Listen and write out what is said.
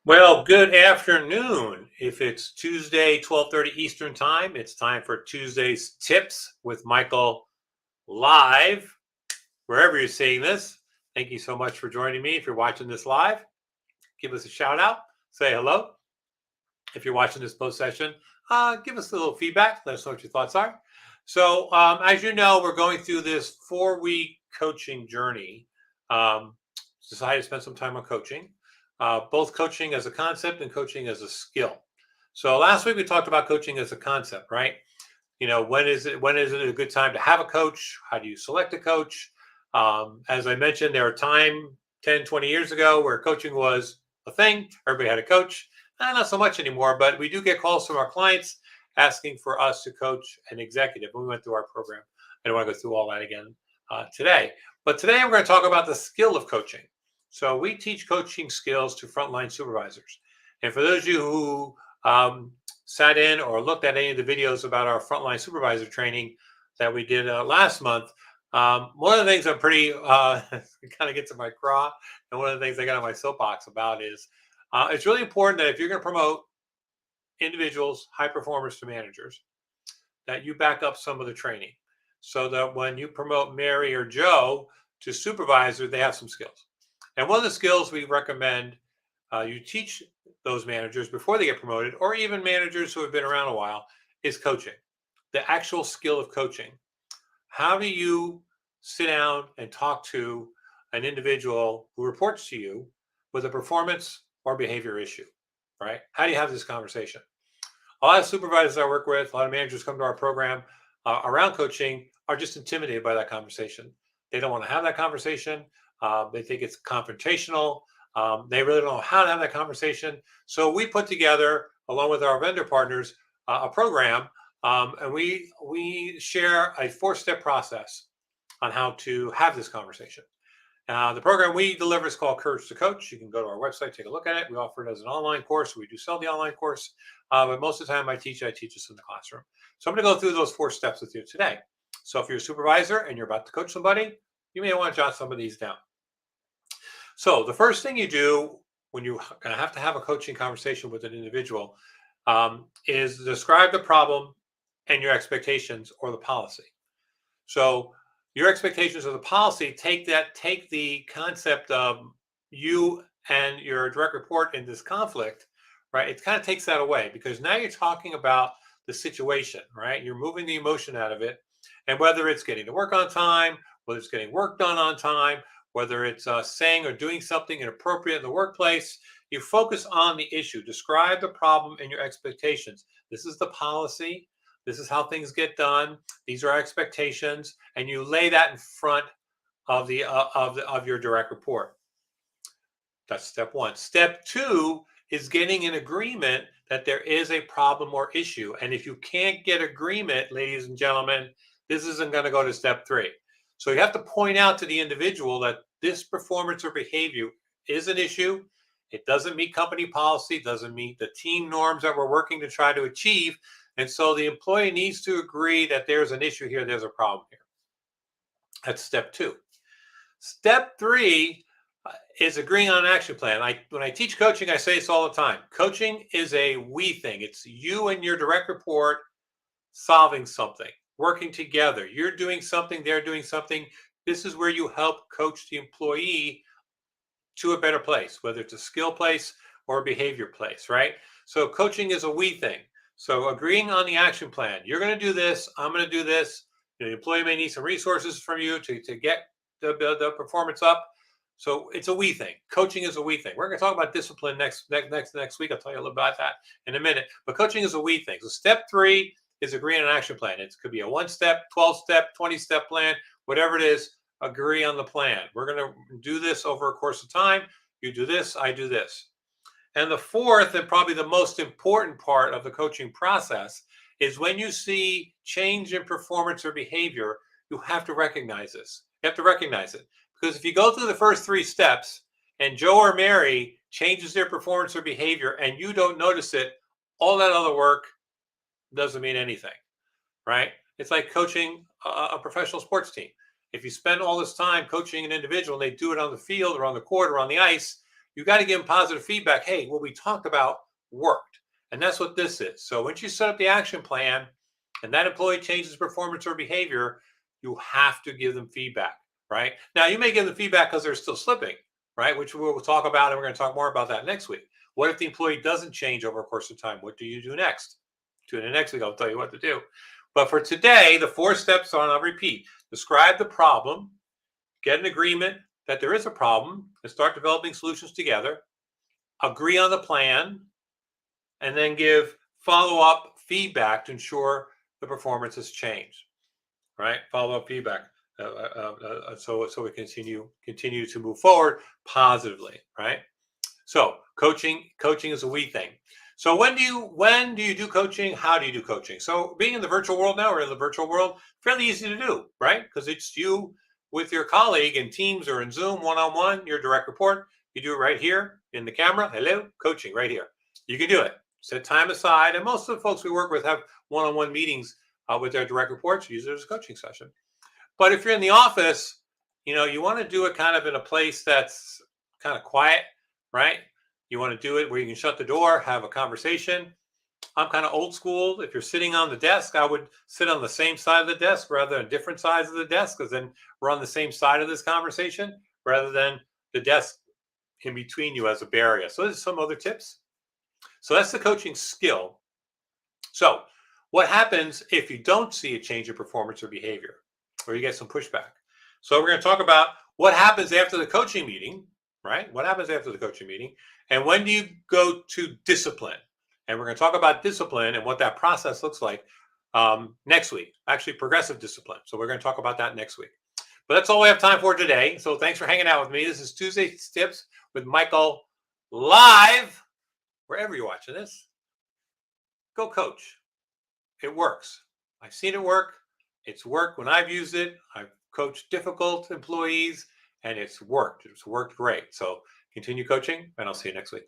Well, good afternoon. If it's Tuesday, 12:30 Eastern Time, it's time for Tuesday's Tips with Michael live, wherever you're seeing this. Thank you so much for joining me. If you're watching this live, give us a shout out, say hello. If you're watching this post session, give us a little feedback. Let us know what your thoughts are. So, as you know, we're going through this 4-week coaching journey. Um, Decided to spend some time on coaching, both coaching as a concept and coaching as a skill. So last week we talked about coaching as a concept, right? When is it a good time to have a coach? How do you select a coach? As I mentioned, there are time 10, 20 years ago where coaching was a thing. Everybody had a coach. Not so much anymore, but we do get calls from our clients asking for us to coach an executive. We went through our program. I don't want to go through all that again today. But today I'm going to talk about the skill of coaching. So we teach coaching skills to frontline supervisors. And for those of you who sat in or looked at any of the videos about our frontline supervisor training that we did last month, one of the things I'm pretty kind of gets in my craw, and one of the things I got on my soapbox about is it's really important that if you're going to promote individuals, high performers to managers, that you back up some of the training so that when you promote Mary or Joe to supervisor, they have some skills. And one of the skills we recommend you teach those managers before they get promoted, or even managers who have been around a while, is coaching. The actual skill of coaching. How do you sit down and talk to an individual who reports to you with a performance or behavior issue, right? How do you have this conversation? A lot of supervisors I work with, a lot of managers come to our program around coaching are just intimidated by that conversation. They don't want to have that conversation. They think it's confrontational. They really don't know how to have that conversation. So we put together, along with our vendor partners, a program, and we share a 4-step process on how to have this conversation. The program we deliver is called Courage to Coach. You can go to our website, take a look at it. We offer it as an online course. We do sell the online course, but most of the time I teach this in the classroom. So I'm going to go through those 4 steps with you today. So if you're a supervisor and you're about to coach somebody, you may want to jot some of these down. So the first thing you do when you're going to have a coaching conversation with an individual is describe the problem and your expectations or the policy. So your expectations of the policy take the concept of you and your direct report in this conflict, right? It kind of takes that away because now you're talking about the situation, right? You're moving the emotion out of it. And whether it's getting to work on time, whether it's getting work done on time, whether it's saying or doing something inappropriate in the workplace, you focus on the issue. Describe the problem and your expectations. This is the policy. This is how things get done. These are our expectations, and you lay that in front of your direct report. That's step 1. Step 2 is getting an agreement that there is a problem or issue. And if you can't get agreement, ladies and gentlemen, this isn't going to go to step 3. So you have to point out to the individual that this performance or behavior is an issue. It doesn't meet company policy, doesn't meet the team norms that we're working to try to achieve. And so the employee needs to agree that there's an issue here, there's a problem here. That's step 2. Step 3 is agreeing on an action plan. When I teach coaching, I say this all the time. Coaching is a we thing. It's you and your direct report solving something, working together. You're doing something, they're doing something. This is where you help coach the employee to a better place, whether it's a skill place or a behavior place, right? So coaching is a we thing. So agreeing on the action plan. You're going to do this. I'm going to do this. The employee may need some resources from you to get the performance up. So it's a we thing. Coaching is a we thing. We're going to talk about discipline next week. I'll tell you a little about that in a minute. But coaching is a we thing. So step 3 is agreeing on an action plan. It could be a 1-step, 12-step, 20-step plan, whatever it is. Agree on the plan. We're going to do this over a course of time. You do this, I do this. And the 4th and probably the most important part of the coaching process is when you see change in performance or behavior, you have to recognize this. You have to recognize it. Because if you go through the first 3 steps and Joe or Mary changes their performance or behavior and you don't notice it, all that other work doesn't mean anything, right? It's like coaching a professional sports team. If you spend all this time coaching an individual and they do it on the field or on the court or on the ice, you got to give them positive feedback. Hey, what we talked about worked. And that's what this is. So once you set up the action plan and that employee changes performance or behavior, you have to give them feedback, right? Now, you may give them feedback because they're still slipping, right? Which we'll talk about, and we're going to talk more about that next week. What if the employee doesn't change over a course of time? What do you do next? Tune in next week. I'll tell you what to do. But for today, the 4 steps on, I'll repeat. Describe the problem, get an agreement that there is a problem, and start developing solutions together. Agree on the plan, and then give follow-up feedback to ensure the performance has changed. Right? Follow-up feedback. So we continue to move forward positively. Right? So coaching is a we thing. So when do you do coaching? How do you do coaching? So being in the virtual world now, or in the virtual world, fairly easy to do, right? Because it's you with your colleague in Teams or in Zoom, one-on-one, your direct report. You do it right here in the camera. Hello, coaching right here. You can do it. Set time aside, and most of the folks we work with have one-on-one meetings with their direct reports. Use it as a coaching session. But if you're in the office, you want to do it kind of in a place that's kind of quiet, right? You want to do it where you can shut the door, have a conversation. I'm kind of old school. If you're sitting on the desk, I would sit on the same side of the desk rather than different sides of the desk, because then we're on the same side of this conversation rather than the desk in between you as a barrier. So there's some other tips. So that's the coaching skill. So what happens if you don't see a change in performance or behavior, or you get some pushback? So we're going to talk about what happens after the coaching meeting, right? What happens after the coaching meeting? And when do you go to discipline? And we're going to talk about discipline and what that process looks like next week, actually progressive discipline. So we're going to talk about that next week. But that's all we have time for today. So thanks for hanging out with me. This is Tuesday's Tips with Michael live. Wherever you're watching this, go coach. It works. I've seen it work. It's worked when I've used it. I've coached difficult employees, and it's worked. It's worked great. So continue coaching, and I'll see you next week.